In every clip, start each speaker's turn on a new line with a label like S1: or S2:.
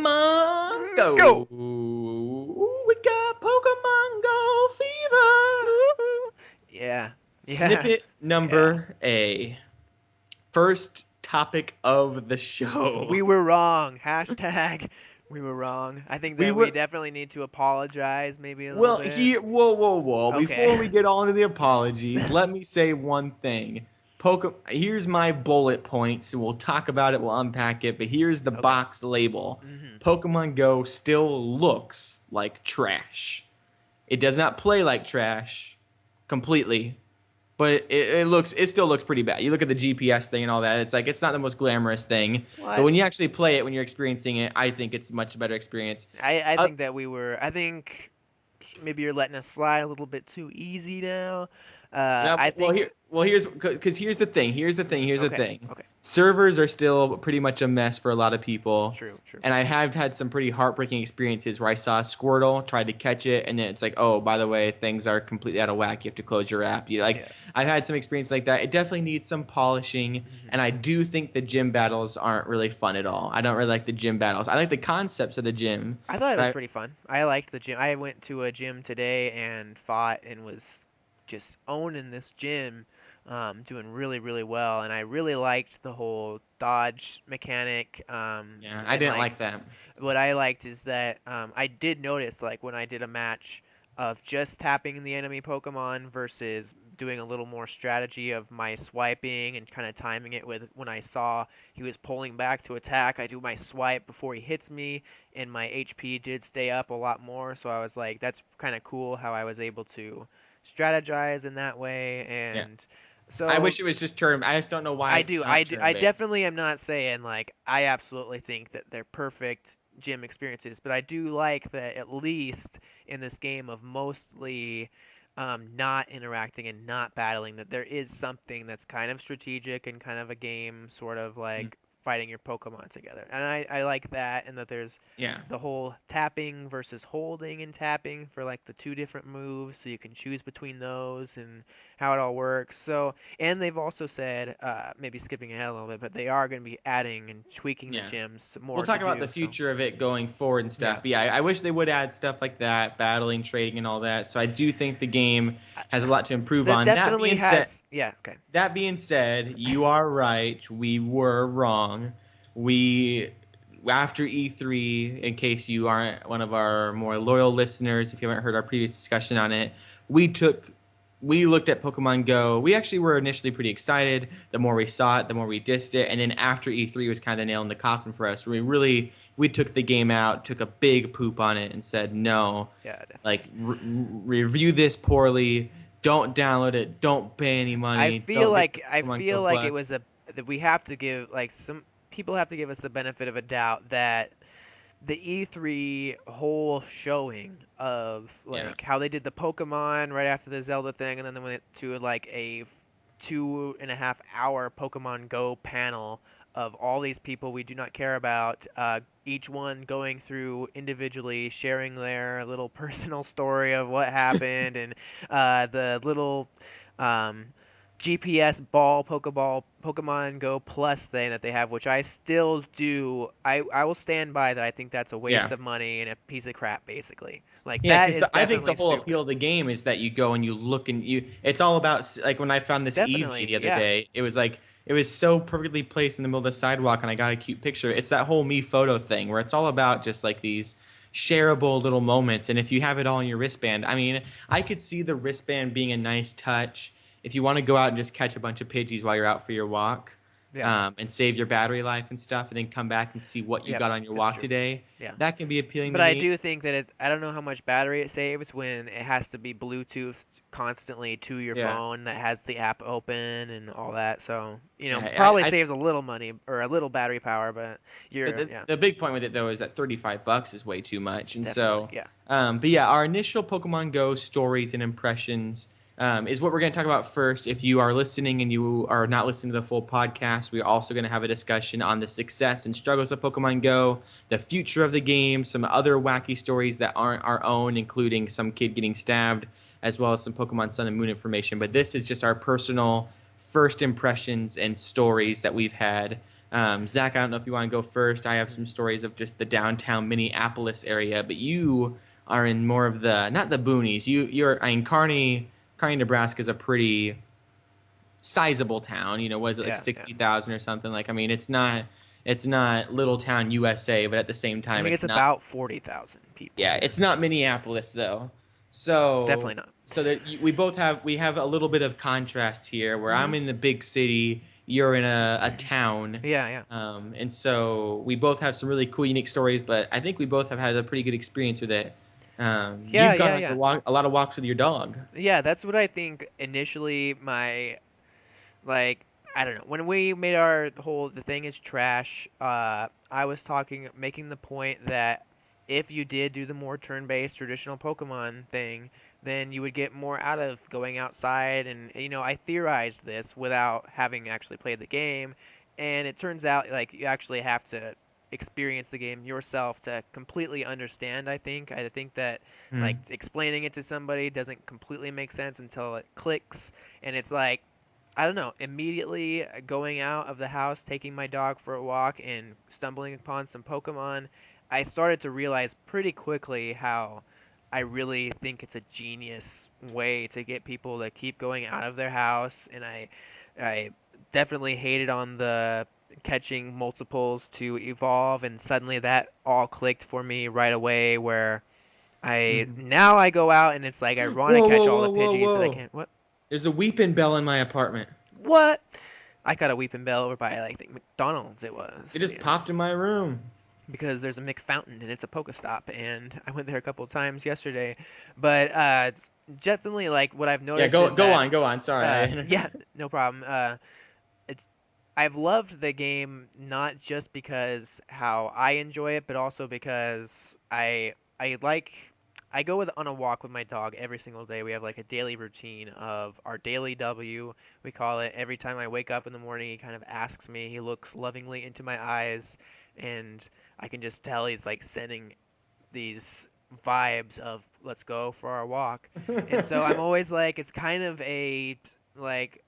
S1: Pokemon Go.
S2: Go!
S1: We got Pokemon Go fever.
S2: Woohoo! Yeah. Yeah.
S1: Snippet
S2: Yeah.
S1: number A. First topic of the show.
S2: We were wrong. Hashtag we were wrong. I think
S1: We
S2: that we
S1: were
S2: definitely need to apologize maybe a little
S1: well
S2: bit.
S1: here. Whoa!
S2: Okay.
S1: Before we get on to the apologies, let me say one thing. Here's my bullet points. We'll talk about it. We'll unpack it. But here's the
S2: Okay.
S1: box label.
S2: Mhm.
S1: Pokemon Go still looks like trash. It does not play like trash completely, but it still looks pretty bad. You look at the GPS thing and all that. It's like it's not the most glamorous thing, but
S2: What?
S1: when you actually play it, when you're experiencing it, I think it's a much better experience.
S2: I
S1: Uh,
S2: think that we were. I think maybe you're letting us slide a little bit too easy now.
S1: Yeah,
S2: I
S1: well,
S2: think.
S1: here's because here's the thing. Here's the
S2: Okay.
S1: thing.
S2: Okay.
S1: Servers are still pretty much a mess for a lot of people,
S2: True. True.
S1: and I have had some pretty heartbreaking experiences where I saw a Squirtle, tried to catch it, and then it's like, oh, by the way, things are completely out of whack. You have to close your app. You like,
S2: Yeah.
S1: I've had some experience like that. It definitely needs some polishing,
S2: Mhm.
S1: and I do think the gym battles aren't really fun at all. I don't really like the gym battles. I like the concepts of the gym,
S2: I thought it was
S1: but
S2: pretty fun. I liked the gym. I went to a gym today and fought and was just owning this gym, doing really, really well. And I really liked the whole dodge mechanic.
S1: yeah, I
S2: And
S1: didn't
S2: like
S1: like that.
S2: what I liked is that I did notice like when I did a match of just tapping the enemy Pokemon versus doing a little more strategy of my swiping and kind of timing it with when I saw he was pulling back to attack, I do my swipe before he hits me, and my HP did stay up a lot more. So I was like, that's kind of cool how I was able to strategize in that way.
S1: Yeah,
S2: And
S1: I
S2: so
S1: wish it was just turn. I just don't know why
S2: I
S1: it's
S2: do.
S1: not
S2: I
S1: turn based.
S2: definitely am not saying like I absolutely think that they're perfect gym experiences, but I do like that at least in this game of mostly not interacting and not battling, that there is something that's kind of strategic and kind of a game, sort of like fighting your Pokemon together. And I like that, and that there's
S1: Yeah.
S2: the whole tapping versus holding and tapping for like the two different moves, so you can choose between those and how it all works. So and they've also said, maybe skipping ahead a little bit, but they are going to be adding and tweaking the
S1: Yeah.
S2: gyms
S1: We'll
S2: more to
S1: talk about the
S2: do. So,
S1: future of it going forward and
S2: yeah.
S1: stuff. But yeah, I wish they would add stuff like that, battling, trading, and all that. So I do think the game
S2: I,
S1: has a lot to improve
S2: that
S1: on. That
S2: definitely
S1: being said,
S2: has. Yeah, okay.
S1: you are right. We were wrong. We after E3, in case you aren't one of our more loyal listeners, if you haven't heard our previous discussion on it, we took we looked at Pokemon Go. We actually were initially pretty excited. The more we saw it, the more we dissed it. And then after E3 was kind of nail in the coffin for us. We took the game out, took a big poop on it, and said no.
S2: Yeah, definitely.
S1: Like review this poorly. Don't download it. Don't pay any money. Don't get the
S2: I
S1: Pokemon Go
S2: feel like it
S1: Plus.
S2: was a that we have to give like some people have to give us the benefit of a doubt that the E3 whole showing of
S1: Yeah.
S2: like how they did the Pokemon right after the Zelda thing, and then they went to like a 2.5 hour Pokemon Go panel of all these people we do not care about, each one going through individually, sharing their little personal story of what happened, and the little um, GPS ball, Pokeball, Pokemon Go Plus thing that they have, which I still do. I will stand by that. I think that's a
S1: Yeah.
S2: waste of money and a piece of crap, basically. Like
S1: Yeah,
S2: that
S1: because
S2: is
S1: I think the
S2: definitely
S1: whole
S2: stupid.
S1: appeal of the game is that you go and you look and you. It's all about like when I found this Eevee
S2: Definitely,
S1: the other
S2: yeah.
S1: day. It was like it was so perfectly placed in the middle of the sidewalk, and I got a cute picture. It's that whole me photo thing where it's all about just like these shareable little moments. And if you have it all in your wristband, I mean, I could see the wristband being a nice touch if you want to go out and just catch a bunch of Pidgeys while you're out for your walk.
S2: Yeah.
S1: And save your battery life and stuff, and then come back and see what you
S2: Yep.
S1: got on your
S2: That's
S1: walk
S2: true.
S1: today.
S2: Yeah.
S1: That can be appealing
S2: But
S1: to
S2: I
S1: me.
S2: do think that I don't know how much battery it saves when it has to be Bluetooth constantly to your
S1: Yeah.
S2: phone that has the app open and all that. So,
S1: Yeah,
S2: probably
S1: I
S2: saves a little money or a little battery power, but yeah,
S1: the big point with it though is that $35 is way too much, and
S2: definitely.
S1: so,
S2: Yeah.
S1: but yeah, our initial Pokemon Go stories and impressions is what we're going to talk about first. If you are listening and you are not listening to the full podcast, we're also going to have a discussion on the success and struggles of Pokemon Go, the future of the game, some other wacky stories that aren't our own, including some kid getting stabbed, as well as some Pokemon Sun and Moon information. But this is just our personal first impressions and stories that we've had Zach, I don't know if you want to go first. I have some
S2: Mhm.
S1: stories of just the downtown Minneapolis area, but you are in more of the not the boonies. You're I mean Kearney, Nebraska is a pretty sizable town. You know, was it like
S2: Yeah, yeah.
S1: 60,000 or something? Like, I mean, it's not little town USA, but at the same
S2: I
S1: time,
S2: think
S1: it's
S2: it's
S1: not.
S2: about 40,000 people
S1: Yeah,
S2: here.
S1: it's not Minneapolis though. So
S2: Definitely not.
S1: we have a little bit of contrast here, where I'm
S2: Mhm.
S1: in the big city, you're in a town,
S2: Yeah, yeah.
S1: and so we both have some really cool, unique stories. But I think we both have had a pretty good experience with it.
S2: Yeah,
S1: You've gone
S2: yeah,
S1: on
S2: yeah.
S1: a lot of walks with your dog.
S2: Yeah, that's what I think initially like I don't know. When we made our whole the thing is trash, I was making the point that if you did do the more turn-based traditional Pokemon thing, then you would get more out of going outside and I theorized this without having actually played the game, and it turns out like you actually have to experience the game yourself to completely understand, I think that
S1: Hmm.
S2: like explaining it to somebody doesn't completely make sense until it clicks, and it's like I don't know, immediately going out of the house, taking my dog for a walk, and stumbling upon some Pokemon, I started to realize pretty quickly how I really think it's a genius way to get people to keep going out of their house. And I definitely hated on the catching multiples to evolve, and suddenly that all clicked for me right away. Where I
S1: Hmm.
S2: now I go out and it's like I want to
S1: Whoa,
S2: catch
S1: whoa,
S2: all the
S1: whoa, whoa,
S2: Pidgeys that I
S1: whoa!
S2: can. What?
S1: There's a weeping bell in my apartment.
S2: What? I got a Weeping Bell over by like the McDonald's it
S1: It
S2: was,
S1: just popped in my room.
S2: because there's a McFountain and it's a Pokestop, and I went there a couple of times yesterday. But it's definitely like what I've
S1: Yeah,
S2: noticed
S1: go
S2: is
S1: go
S2: that
S1: on, go on. Sorry.
S2: yeah, no problem. It's I've loved the game not just because how I enjoy it, but also because I go on a walk with my dog every single day. We have like a daily routine of our daily W, we call it. Every time I wake up in the morning, he kind of asks me. He looks lovingly into my eyes, and I can just tell he's like sending these vibes of let's go for our walk. And so I'm always like it's kind of a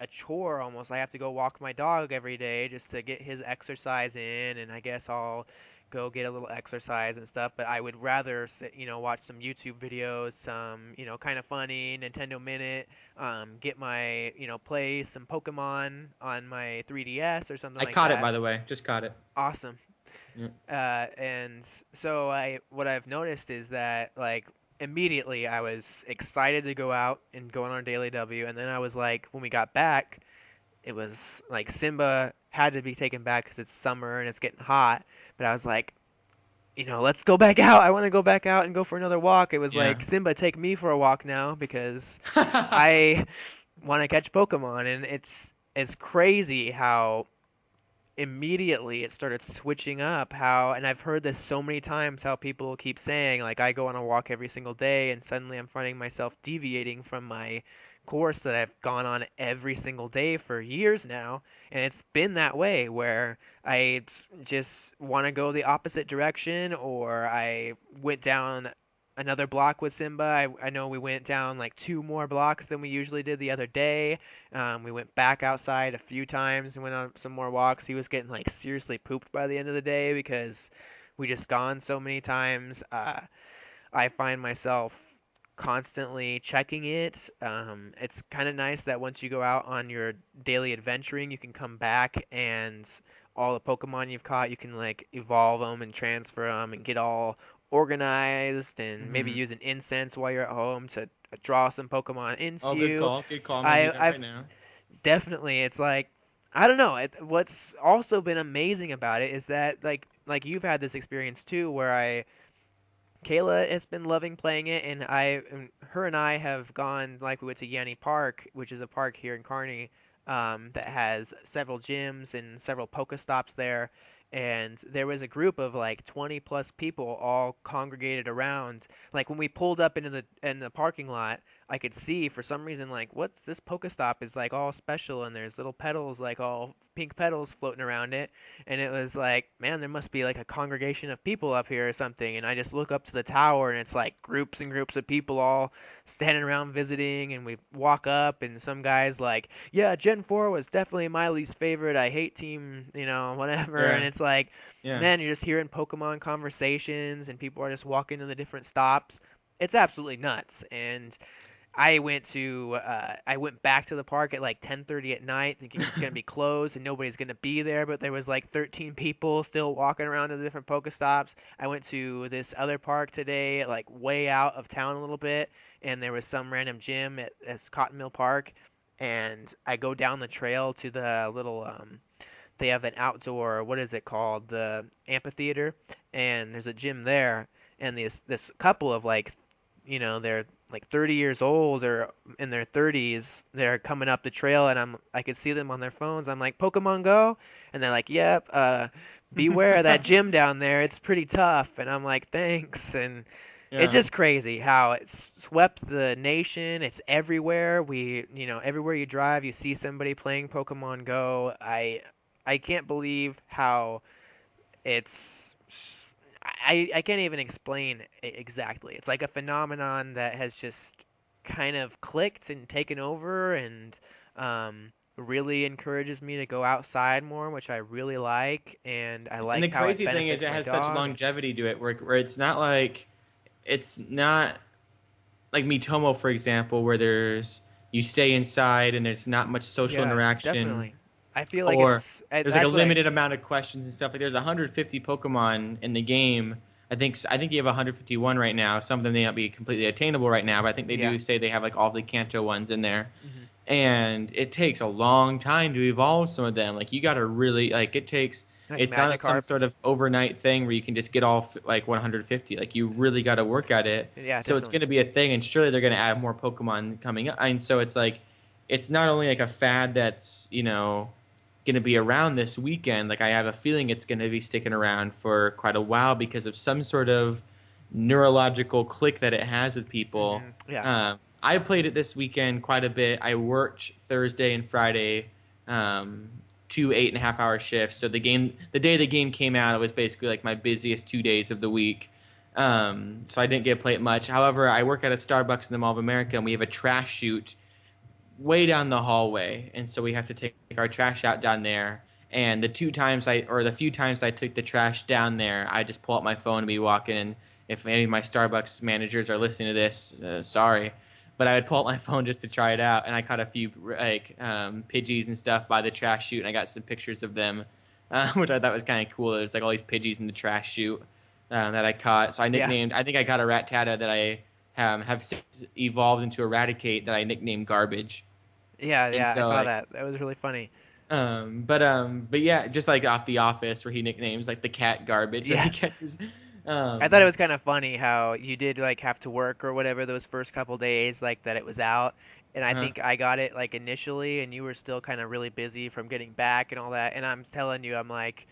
S2: chore almost. I have to go walk my dog every day just to get his exercise in, and I guess I'll go get a little exercise and stuff, but I would rather sit, watch some YouTube videos, some, kind of funny Nintendo Minute, get my, play some Pokemon on my 3DS or something
S1: I
S2: like
S1: caught it,
S2: that.
S1: by the way. Just caught it.
S2: Awesome.
S1: Yeah.
S2: And so what I've noticed is that like immediately I was excited to go out and go on our daily W, and then I was like, when we got back, it was like Simba had to be taken back because it's summer and it's getting hot. But I was like, let's go back out. I want to go back out and go for another walk. It was
S1: Yeah.
S2: like, Simba, take me for a walk now because I want to catch Pokemon, and it's crazy how immediately it started switching up how, and I've heard this so many times, how people keep saying like I go on a walk every single day and suddenly I'm finding myself deviating from my course that I've gone on every single day for years now, and it's been that way where just want to go the opposite direction, or I went down another block with Simba. I know we went down like two more blocks than we usually did the other day. We went back outside a few times and went on some more walks. He was getting like seriously pooped by the end of the day because we just gone so many times. I find myself constantly checking it. It's kind of nice that once you go out on your daily adventuring, you can come back and all the Pokemon you've caught, you can like evolve them and transfer them and get all organized, and maybe
S1: Hmm.
S2: use an incense while you're at home to draw some Pokemon into
S1: Oh, good
S2: you.
S1: call. Good call. I'm gonna do
S2: I,
S1: that right
S2: I've
S1: now.
S2: definitely, it's like I don't know. What's also been amazing about it is that like you've had this experience too, where Kayla has been loving playing it, and her and I have gone, like we went to Yanni Park, which is a park here in Kearney, that has several gyms and several Pokestops there. and there was a group of like 20 plus people all congregated around. Like when we pulled up into the parking lot, I could see for some reason like what's this Pokestop is like all special, and there's little petals, like all pink petals floating around it, and it was like, man, there must be like a congregation of people up here or something. And I just look up to the tower, and it's like groups and groups of people all standing around visiting, and we walk up, and some guys like, yeah, Gen 4 was definitely my least favorite. I hate team, whatever. And
S1: Yeah,
S2: it's like,
S1: yeah.
S2: man, you're just hearing Pokemon conversations, and people are just walking to the different stops. It's absolutely nuts. And I went back to the park at like 10:30 at night, thinking it's gonna be closed and nobody's gonna be there. But there was like 13 people still walking around to the different Pokestops. I went to this other park today, like way out of town a little bit, and there was some random gym at Cotton Mill Park. And I go down the trail to the little they have an outdoor, what is it called, the amphitheater, and there's a gym there. And this couple of like, they're like 30 years old or in their 30s, they're coming up the trail, and I could see them on their phones. I'm like, Pokemon Go, and they're like, yep, beware of that gym down there, it's pretty tough. And I'm like, thanks. And it's
S1: Yeah.
S2: just crazy how it's swept the nation. It's everywhere. Everywhere you drive, you see somebody playing Pokemon Go. I can't believe how it's. I can't even explain it exactly. It's like a phenomenon that has just kind of clicked and taken over, and really encourages me to go outside more, which I really like, and I
S1: And
S2: like
S1: the
S2: how it
S1: crazy thing is,
S2: benefits
S1: it
S2: my
S1: has such
S2: dog. And
S1: longevity to it, where it's not like Mitomo, for example, where you stay inside and there's not much social
S2: yeah,
S1: interaction,
S2: definitely. I feel like
S1: or there's like a
S2: that's what I.
S1: limited amount of questions and stuff. Like there's 150 Pokemon in the game. I think you have 151 right now. Some of them may not be completely attainable right now, but I think they
S2: Yeah.
S1: do say they have like all the Kanto ones in there.
S2: Hmm.
S1: And it takes a long time to evolve some of them. Like you got to really like it takes.
S2: Like
S1: It's not some
S2: Magikarp.
S1: sort of overnight thing where you can just get off like 150. Like you really got to work at it.
S2: Yeah,
S1: So it's
S2: definitely.
S1: going to be a thing, and surely they're going to add more Pokemon coming up. And so it's like, it's not only like a fad that's going to be around this weekend. Like I have a feeling it's going to be sticking around for quite a while because of some sort of neurological click that it has with people.
S2: Yeah.
S1: I played it this weekend quite a bit. I worked Thursday and Friday, um, 2 8.5 hour shifts. So the day the game came out, it was basically like my busiest 2 days of the week. So I didn't get to play it much. However, I work at a Starbucks in the Mall of America, and we have a trash chute way down the hallway, and so we have to take our trash out down there. And the few times I took the trash down there, I just pull out my phone and be walking. And if any of my Starbucks managers are listening to this, sorry, but I would pull out my phone just to try it out. And I caught a few like Pidgeys and stuff by the trash chute, and I got some pictures of them, which I thought was kind of cool. There's like all these Pidgeys in the trash chute that I caught. So
S2: Yeah.
S1: I think I got a Rattata that I have since evolved into Eradicate that I nicknamed Garbage.
S2: Yeah,
S1: And
S2: yeah, I
S1: so
S2: saw
S1: like
S2: that. That was really funny.
S1: but yeah, just like off The Office where he nicknames like the cat Garbage that he
S2: Yeah.
S1: catches.
S2: I thought it
S1: Um
S2: was kind of funny how you did like have to work or whatever those first couple days, like that it was out. And I
S1: uh
S2: think I got it like initially, and you were still kind of really busy from getting back and all that. And I'm telling you, I'm like,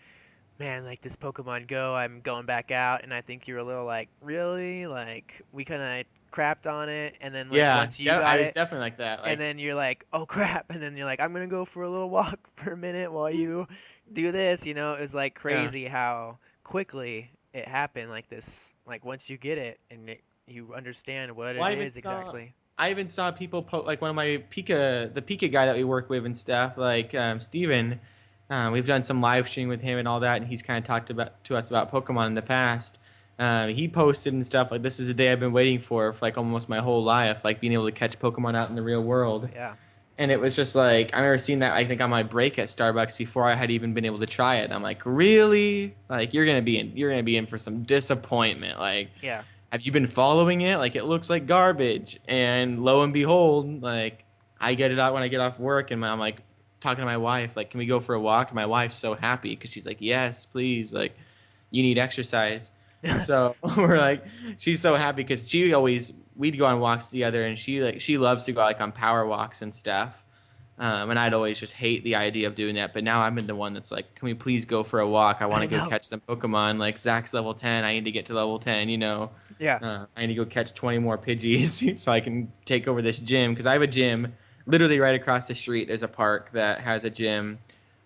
S2: man, like this Pokemon Go, I'm going back out. And I think you're a little like, really? Like we kind of crapped on it, and then like
S1: yeah,
S2: once you
S1: I
S2: got
S1: was
S2: it,
S1: definitely like that.
S2: and
S1: Like
S2: then you're like, oh crap, and then you're like, I'm gonna go for a little walk for a minute while you do this. It was like
S1: yeah.
S2: crazy how quickly it happened, like this, like once you get it and you understand what
S1: Well,
S2: it is exactly.
S1: I even saw people like one of my the Pika guy that we work with and stuff, like Steven. We've done some live streaming with him and all that, and he's kind of talked about to us about Pokemon in the past. He posted and stuff like, this is a day I've been waiting for like almost my whole life, like being able to catch Pokemon out in the real world.
S2: Yeah.
S1: And it was just like, I remember seeing that, I think, on my break at Starbucks before I had even been able to try it. And I'm like, really? Like you're gonna be in for some disappointment. Like,
S2: Yeah.
S1: have you been following it? Like, it looks like garbage. And lo and behold, like, I get it out when I get off work, and I'm like talking to my wife, like, can we go for a walk? And my wife's so happy because she's like, yes, please. Like, you need exercise. And so we're like, she's so happy because we'd go on walks together, and she loves to go like on power walks and stuff. And I'd always just hate the idea of doing that. But now I'm in the one that's like, can we please go for a walk? I want
S2: I
S1: to go
S2: know.
S1: catch some Pokemon. Like Zach's level 10. I need to get to level 10, you know.
S2: Yeah.
S1: I need to go catch 20 more Pidgeys so I can take over this gym. Because I have a gym literally right across the street. There's a park that has a gym.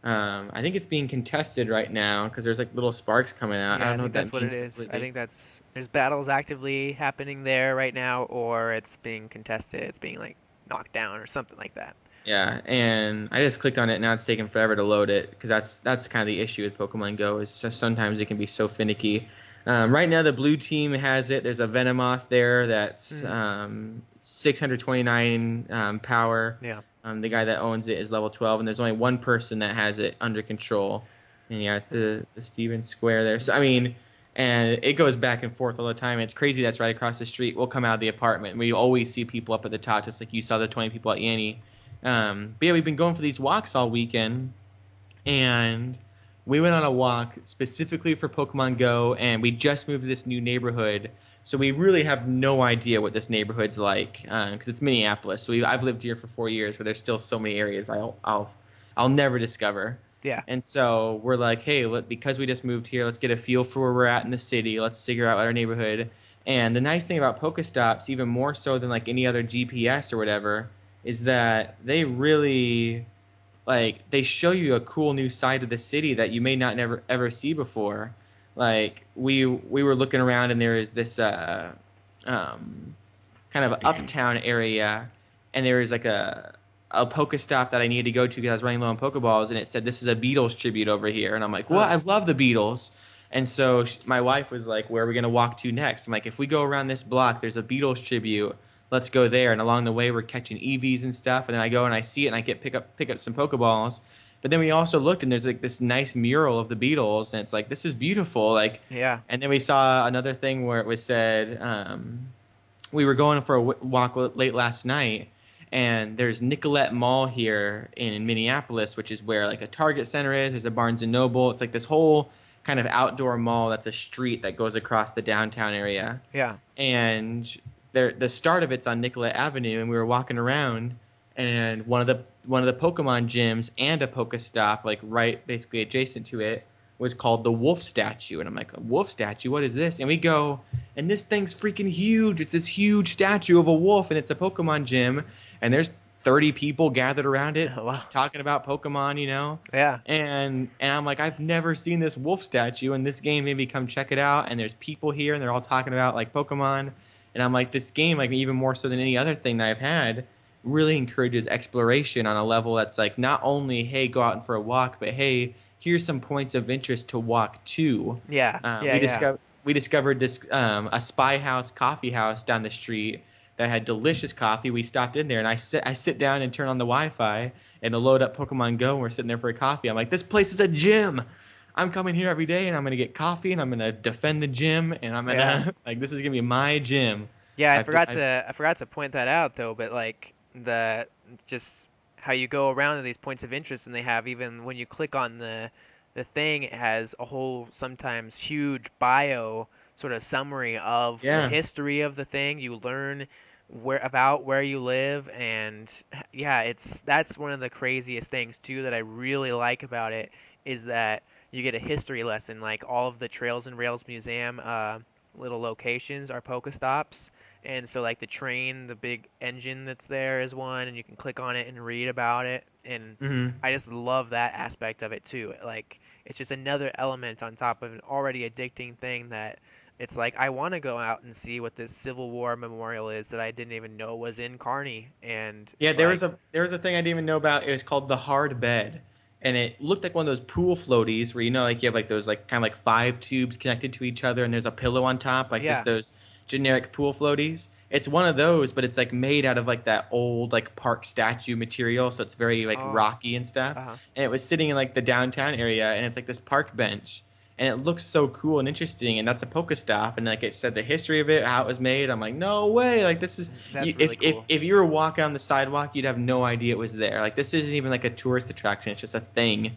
S1: I think it's being contested right now because there's like little sparks coming out. I
S2: Yeah,
S1: don't
S2: I
S1: know
S2: think
S1: what
S2: that's
S1: that
S2: what it
S1: means
S2: is. I
S1: completely.
S2: think there's battles actively happening there right now, or it's being contested. It's being like knocked down or something like that.
S1: Yeah, and I just clicked on it. Now it's taking forever to load it because that's kind of the issue with Pokemon Go. Is just sometimes it can be so finicky. Right now, the blue team has it. There's a Venomoth there that's
S2: Mm,
S1: 629 power.
S2: yeah.
S1: The guy that owns it is level 12, and there's only one person that has it under control. And yeah, it's the Steven Square there. So I mean, and it goes back and forth all the time. It's crazy. That's right across the street. We'll come out of the apartment. We always see people up at the top, just like you saw the 20 people at Yanni. But yeah, we've been going for these walks all weekend, and we went on a walk specifically for Pokemon Go, and we just moved to this new neighborhood, so we really have no idea what this neighborhood's like because it's Minneapolis. So I've lived here for 4 years, but there's still so many areas I'll never discover.
S2: Yeah.
S1: And so we're like, hey, because we just moved here, let's get a feel for where we're at in the city. Let's figure out our neighborhood. And the nice thing about Pokestops, even more so than like any other GPS or whatever, is that they really like they show you a cool new side of the city that you may not never ever see before. Like we were looking around and there is this um, kind of uptown area, and there was like a Pokestop that I needed to go to because I was running low on Pokeballs, and it said this is a Beatles tribute over here, and I'm like, what?
S2: Huh.
S1: I love the Beatles. And so my wife was like, where are we gonna walk to next? I'm like, if we go around this block, there's a Beatles tribute. Let's go there. And along the way, we're catching EVs and stuff. And then I go and I see it, and I get pick up some Pokeballs. But then we also looked, and there's like this nice mural of the Beatles, and it's like this is beautiful. Like,
S2: Yeah.
S1: and then we saw another thing where it was said we were going for a walk late last night, and there's Nicollet Mall here in Minneapolis, which is where like a Target Center is. There's a Barnes and Noble. It's like this whole kind of outdoor mall that's a street that goes across the downtown area.
S2: Yeah.
S1: And the start of it's on Nicollet Avenue, and we were walking around, and one of the Pokemon gyms and a Pokestop, like right basically adjacent to it, was called the wolf statue. And I'm like, a wolf statue? What is this? And we go, and this thing's freaking huge. It's this huge statue of a wolf, and it's a Pokemon gym, and there's 30 people gathered around it
S2: Wow.
S1: talking about Pokemon, you know?
S2: Yeah.
S1: And I'm like, I've never seen this wolf statue in this game. Maybe come check it out. And there's people here, and they're all talking about like Pokemon. And I'm like, this game, like even more so than any other thing that I've had, really encourages exploration on a level that's like not only hey go out for a walk, but hey here's some points of interest to walk to.
S2: Yeah. Yeah. Yeah.
S1: We discovered this a Spy House coffee house down the street that had delicious coffee. We stopped in there, and I sit down and turn on the Wi-Fi and to load up Pokemon Go. And we're sitting there for a coffee. I'm like, this place is a gym. I'm coming here every day, and I'm gonna get coffee, and I'm gonna defend the gym, and I'm
S2: Yeah.
S1: gonna like this is gonna be my gym.
S2: Yeah,
S1: I've
S2: I forgot to point that out though, but like the just how you go around to these points of interest, and they have, even when you click on the thing, it has a whole sometimes huge bio sort of summary of the
S1: yeah.
S2: history of the thing. You learn where you live, and yeah, that's one of the craziest things too that I really like about it, is that you get a history lesson. Like all of the Trails and Rails Museum little locations are Pokestops. And so like the train, the big engine that's there is one, and you can click on it and read about it. And
S1: Hmm.
S2: I just love that aspect of it too. Like it's just another element on top of an already addicting thing, that it's like I want to go out and see what this Civil War memorial is that I didn't even know was in Kearney. And
S1: Yeah,
S2: it's like,
S1: there was a thing I didn't even know about. It was called the hard bed, and it looked like one of those pool floaties where you know, like you have like those like kind of like five tubes connected to each other, and there's a pillow on top, like just
S2: yeah,
S1: those generic pool floaties. It's one of those, but it's like made out of like that old like park statue material, so it's very like
S2: oh,
S1: rocky and stuff.
S2: uh-huh,
S1: And it was sitting in like the downtown area, and it's like this park bench, and it looks so cool and interesting. And that's a Pokestop, and like it said the history of it, how it was made. I'm like, no way, like this is
S2: that's really cool.
S1: if you were walking on the sidewalk, you'd have no idea it was there. Like this isn't even like a tourist attraction; it's just a thing.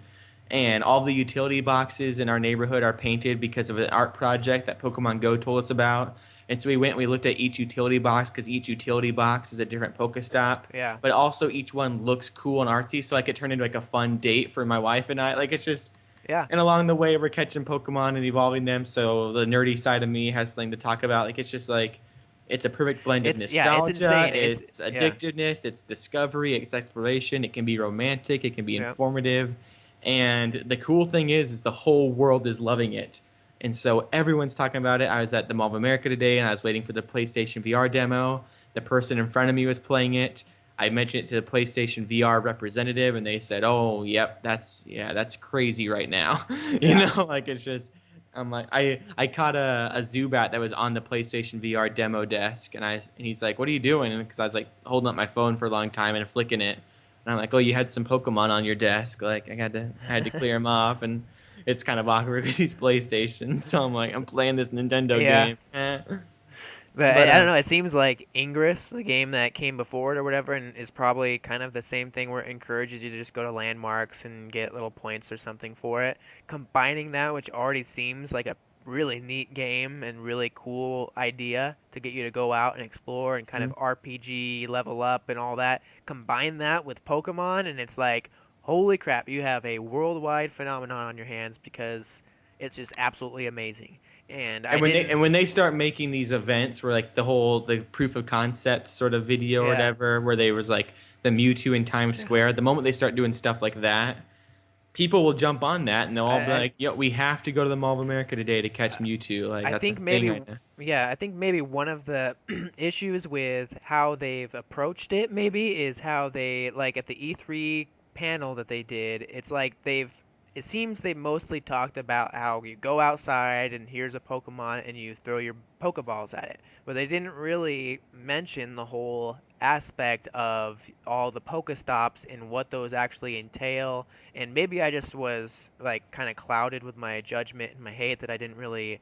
S1: and all the utility boxes in our neighborhood are painted because of an art project that Pokemon Go told us about. And so we went and we looked at each utility box because each utility box is a different Pokestop,
S2: Yeah.
S1: but also each one looks cool and artsy, so like it turned into like a fun date for my wife and I. Like it's just,
S2: Yeah.
S1: and along the way we're catching Pokemon and evolving them, so the nerdy side of me has something to talk about. Like it's just like it's a perfect blend of
S2: It's
S1: nostalgia,
S2: insane.
S1: it's
S2: Yeah.
S1: addictiveness, it's discovery, it's exploration. It can be romantic, it can be
S2: Yeah.
S1: informative, and the cool thing is the whole world is loving it. And so everyone's talking about it. I was at the Mall of America today, and I was waiting for the PlayStation VR demo. The person in front of me was playing it. I mentioned it to the PlayStation VR representative, and they said, "Oh, yep, that's crazy right now." You
S2: Yeah.
S1: know, like it's just. I'm like, I caught a Zubat that was on the PlayStation VR demo desk, and he's like, "What are you doing?" Because I was like holding up my phone for a long time and flicking it, and I'm like, "Oh, you had some Pokemon on your desk." Like I had to clear them off, and it's kind of awkward because he's PlayStation, so I'm like, I'm playing this Nintendo
S2: Yeah.
S1: game.
S2: But
S1: But
S2: I don't know. It seems like Ingress, the game that came before it or whatever, and is probably kind of the same thing where it encourages you to just go to landmarks and get little points or something for it. Combining that, which already seems like a really neat game and really cool idea to get you to go out and explore and kind of RPG level up and all that. Combine that with Pokemon, and it's like, holy crap, you have a worldwide phenomenon on your hands because it's just absolutely amazing. And I didn't.
S1: and when they start making these events where like the proof of concept sort of video or
S2: Yeah.
S1: whatever, where they was like the Mewtwo in Times
S2: Yeah.
S1: Square, the moment they start doing stuff like that, people will jump on that and they'll all be
S2: I,
S1: like, "Yo, we have to go to the Mall of America today to catch
S2: I
S1: Mewtwo." Like
S2: I
S1: that's a
S2: think
S1: thing
S2: maybe,
S1: right now.
S2: yeah, I think maybe one of the issues with how they've approached it maybe is how they, like at the E3 panel that they did, it's like it seems they mostly talked about how you go outside and here's a Pokemon and you throw your Pokeballs at it. But they didn't really mention the whole aspect of all the Pokestops and what those actually entail. And maybe I just was like kind of clouded with my judgment and my hate that I didn't really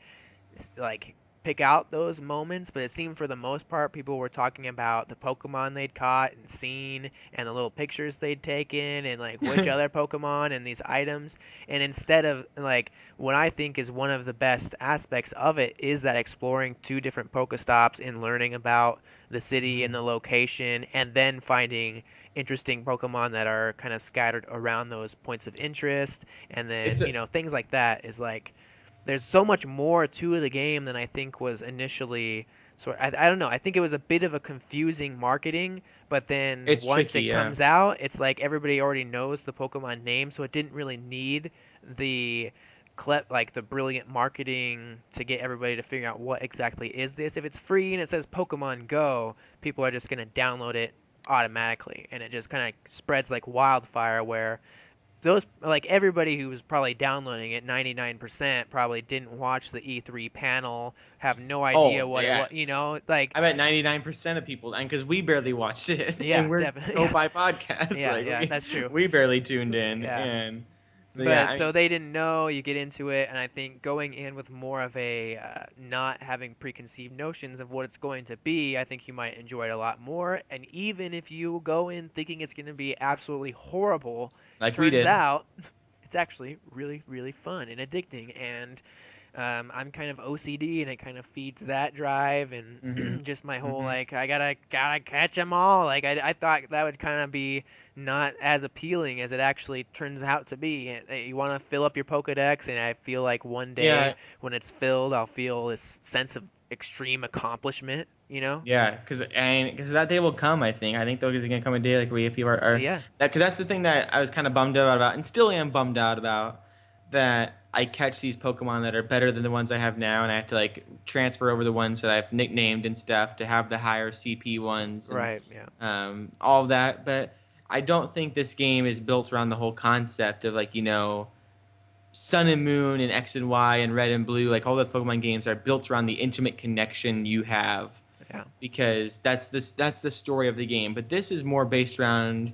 S2: like pick out those moments, but it seemed for the most part people were talking about the Pokemon they'd caught and seen and the little pictures they'd taken and like which other Pokemon and these items. And instead of like what I think is one of the best aspects of it is that exploring two different Pokestops and learning about the city and the location and then finding interesting Pokemon that are kind of scattered around those points of interest and
S1: It's
S2: then,
S1: a
S2: things like that is like there's so much more to the game than I think was initially sort. I don't know. I think it was a bit of a confusing marketing, but then
S1: it's
S2: once
S1: tricky,
S2: it
S1: yeah.
S2: comes out, it's like everybody already knows the Pokemon name, so it didn't really need the like the brilliant marketing to get everybody to figure out what exactly is this. If it's free and it says Pokemon Go, people are just gonna download it automatically, and it just kind of spreads like wildfire where those like everybody who was probably downloading it 99% probably didn't watch the E3 panel, have no idea
S1: Oh,
S2: what it
S1: yeah.
S2: was, like
S1: I bet 99% of people, and because we barely watched it, and
S2: yeah,
S1: we're
S2: definitely yeah.
S1: Koppai Podcast,
S2: Yeah,
S1: like
S2: yeah, that's true.
S1: we barely tuned in,
S2: Yeah.
S1: and so yeah,
S2: But
S1: I
S2: so
S1: mean,
S2: they didn't know, you get into it, and I think going in with more of a not having preconceived notions of what it's going to be, I think you might enjoy it a lot more. And even if you go in thinking it's going to be absolutely horrible,
S1: like we
S2: turns
S1: did.
S2: out it's actually really, really fun and addicting. And I'm kind of OCD, and it kind of feeds that drive and
S1: Hmm.
S2: just my whole
S1: Hmm.
S2: like I gotta catch them all. Like I thought that would kind of be not as appealing as it actually turns out to be. You want to fill up your Pokedex, and I feel like one day
S1: Yeah,
S2: when it's filled, I'll feel this sense of extreme accomplishment.
S1: yeah, because that day will come. I think there's gonna come a day like where people are
S2: Yeah,
S1: that because that's the thing that I was kind of bummed out about, and still am bummed out about, that I catch these Pokemon that are better than the ones I have now, and I have to like transfer over the ones that I've nicknamed and stuff to have the higher CP ones and
S2: right. Yeah,
S1: all of that. But I don't think this game is built around the whole concept of like Sun and Moon and X and Y and Red and Blue. Like all those Pokemon games are built around the intimate connection you have
S2: yeah,
S1: because that's the story of the game. But this is more based around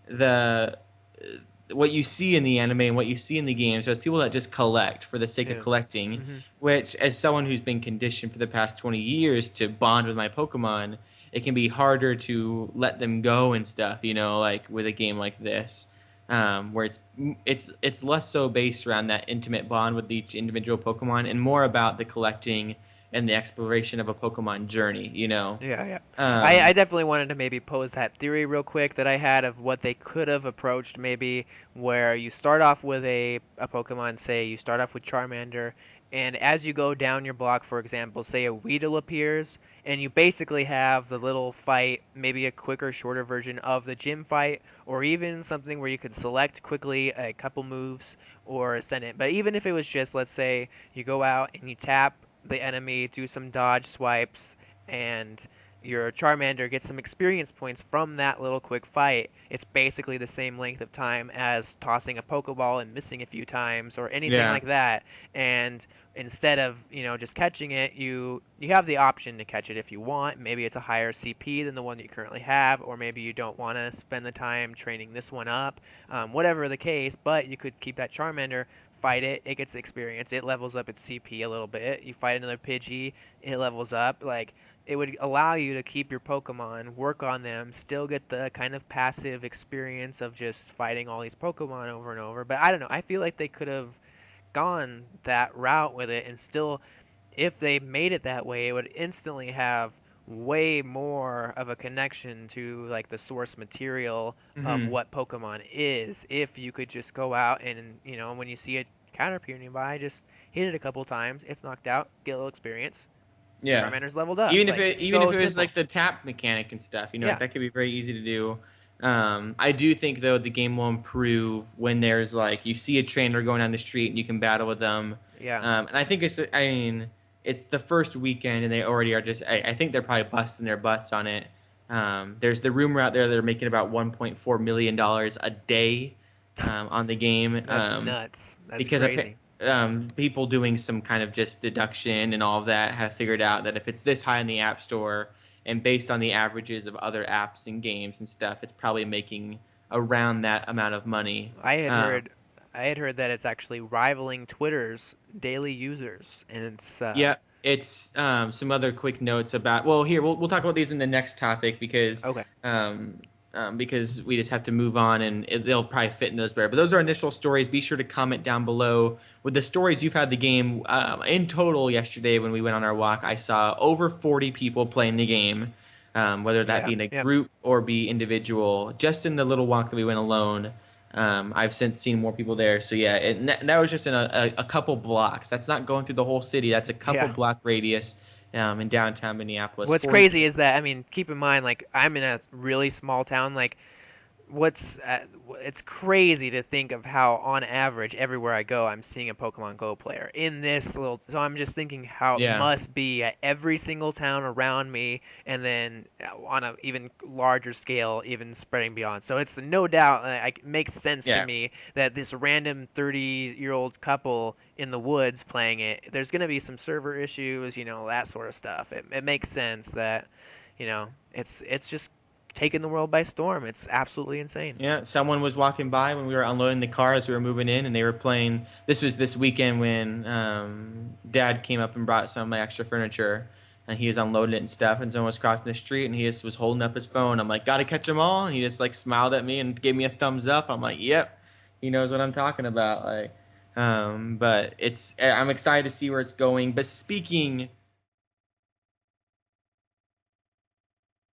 S1: the what you see in the anime and what you see in the games. So it's people that just collect for the sake of
S2: yeah.
S1: collecting.
S2: Mhm.
S1: Which, as someone who's been conditioned for the past 20 years to bond with my Pokemon, it can be harder to let them go and stuff. Like with a game like this. where it's less so based around that intimate bond with each individual Pokemon and more about the collecting and the exploration of a Pokemon journey.
S2: Yeah, yeah. I
S1: Um,
S2: definitely wanted to maybe pose that theory real quick that I had of what they could have approached maybe where you start off with a Pokemon, say you start off with Charmander, and as you go down your block, for example, say a Weedle appears, and you basically have the little fight, maybe a quicker, shorter version of the gym fight, or even something where you could select quickly a couple moves or send it. But even if it was just, let's say, you go out and you tap the enemy, do some dodge swipes, and your Charmander gets some experience points from that little quick fight. It's basically the same length of time as tossing a Pokeball and missing a few times or anything
S1: yeah,
S2: like that. And instead of, just catching it, you have the option to catch it if you want. Maybe it's a higher CP than the one that you currently have, or maybe you don't want to spend the time training this one up. Whatever the case, but you could keep that Charmander, fight it, it gets experience, it levels up its CP a little bit. You fight another Pidgey, it levels up. Like, it would allow you to keep your Pokemon, work on them, still get the kind of passive experience of just fighting all these Pokemon over and over. But I don't know. I feel like they could have gone that route with it, and still, if they made it that way, it would instantly have way more of a connection to like the source material of
S1: hmm
S2: what Pokemon is. If you could just go out and, when you see a Caterpie nearby, just hit it a couple times, it's knocked out, get a little experience, your
S1: yeah.
S2: Charmander's leveled up.
S1: Even if
S2: Like, it's
S1: it
S2: so
S1: was
S2: simple.
S1: like the tap mechanic and stuff, like
S2: Yeah,
S1: that could be very easy to do. I do think though the game will improve when there's like you see a trainer going down the street and you can battle with them.
S2: yeah,
S1: And I think it's the first weekend and they already are just. I think they're probably busting their butts on it. There's the rumor out there they're making about $1.4 million a day on the game.
S2: that's nuts. That's
S1: Because
S2: crazy.
S1: people doing some kind of just deduction and all of that have figured out that if it's this high in the App Store and based on the averages of other apps and games and stuff, it's probably making around that amount of money.
S2: I had
S1: Um,
S2: heard, I had heard that it's actually rivaling Twitter's daily users, and it's
S1: Yeah, it's some other quick notes about. Well, here we'll talk about these in the next topic
S2: okay.
S1: because we just have to move on and they'll probably fit in those better. But those are initial stories. Be sure to comment down below with the stories you've had the game. In total, yesterday when we went on our walk, I saw over 40 people playing the game, whether that
S2: Yeah,
S1: be in a
S2: yeah,
S1: group or be individual. Just in the little walk that we went alone. I've since seen more people there. So yeah, that was just in a couple blocks. That's not going through the whole city. That's a couple
S2: yeah.
S1: block radius in downtown Minneapolis.
S2: What's
S1: 40
S2: crazy
S1: people.
S2: is that, I mean, keep in mind, like, I'm in a really small town. Like, it's crazy to think of how on average everywhere I go I'm seeing a Pokemon Go player in this little, so I'm just thinking how it
S1: Yeah,
S2: must be at every single town around me, and then on a even larger scale, even spreading beyond. So it's no doubt, it makes sense to
S1: yeah,
S2: me that this random 30-year-old couple in the woods playing it, there's going to be some server issues, that sort of stuff. It makes sense that, it's just taking the world by storm. It's absolutely insane.
S1: yeah. Someone was walking by when we were unloading the car as we were moving in, and they were playing. This was this weekend when Dad came up and brought some of my extra furniture, and he was unloading it and stuff. And someone was crossing the street, and he just was holding up his phone. I'm like, "Gotta catch them all," and he just like smiled at me and gave me a thumbs up. I'm like, "Yep, he knows what I'm talking about." Like, but I'm excited to see where it's going. But speaking